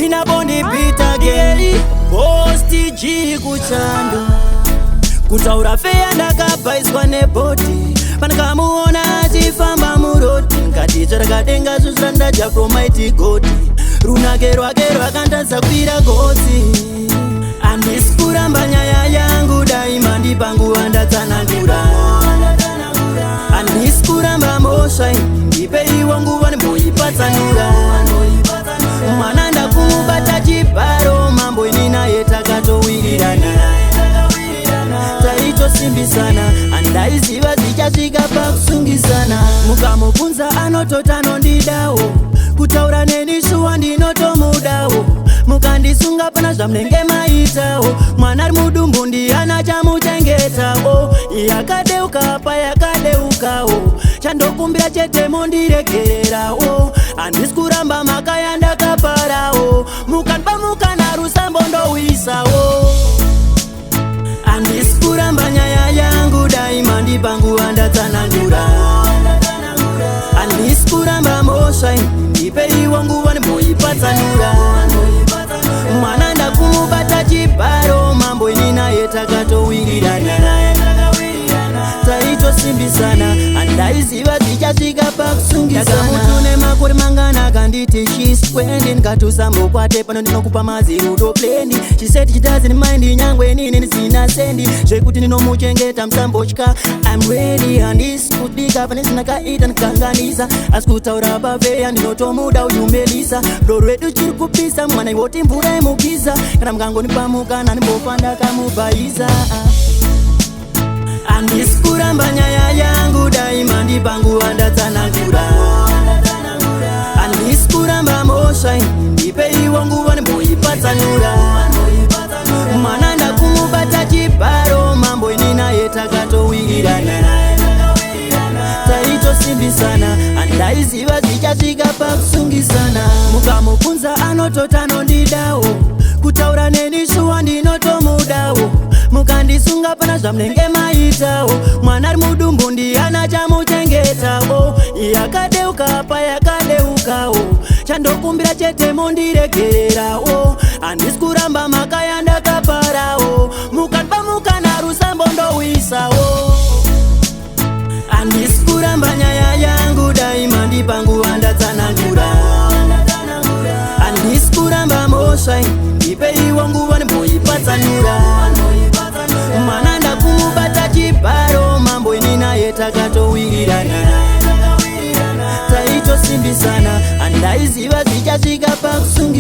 inapondipita geri posti G kuchando kutaura fea ndakabaiswa neboti panakamuona achifamba muroti nkati charakadenga zuzvanda japromaiti goti runake rwake rwakandadza kuira gotsi handisi kuramba nyaya yangu daima ndipanguva ndatsanangura handisi kuramba mhosva ndipeiwo nguva ndimboipatsanura mwana ndakumubata chibharo mambo ini naye takatowirirana taitosimbisana handaiziva zvichasvika pakusungisana mukamubvunza anotota anondidawo kutaura neni shuwa ndinotomudawo mukandisunga pana zvamunenge maitawo mwana ari mudumbu ndiana chamuchengetawo yakadeuka payakadeukawo chandokumbira chete mondiregererawo handisi kuramba maka yandakaparawo mukandipa mukana rusambo ndowisawo handisi kuramba nyaya yangu daima ndipanguva ndatsanangura handisi kuramba mhosva ndipeiwo nguva ndimboipatsanura mwana ndakumubata chibharo mambo ini naye takatowirirana taitosimbisana handaiziva zvichasvika pakusungisana makore mangana akanditi shiswendi ndikatusambokwate pano ndinokupa mazirudo plendi chiseti chidazini maindi nyangwe inini ndisina sendi zvekuti ndinomuchengeta musambotya I'm ready handisi kudika pane zvinakaita ndikanganisa asi kutaura paveya ndinotomuda uyumelisa ro rwedu chiri kupisa mwana iwoti mvura imukisa kana mukangondipamukana ndimbofa ndakamubaisa handisi kuramba nyaya yangu daima ndipanguva ndatsanangura handisi kuramba mhosva ndipeiwo nguva ndimboipatsanura mwana ndakumubata chibharo mambo ini naye takatowirirana taitosimbisana handaiziva zvichasvika pakusungisana mukamubvunza anotota anondidawo kutaura neni shuwa ndinotomudawo mukandisunga pana zvamunenge maitawo mwana ari mudumbu ndiana chamuchengetawo yakadeuka payakadeukawo chandokumbira chete mondiregererawo handisi kuramba maka yandakaparawo mukandipa mukana rusambo ndowisawo handisi kuramba nyaya yangu daima ndipanguva ndatsanangura handisi kuramba mhosva ndipeiwo nguva ndimboipatsanura mwana ndakumubata chibharo mambo ini naye takatowirirana taitosimbisana handaiziva zvichasvika pakusunga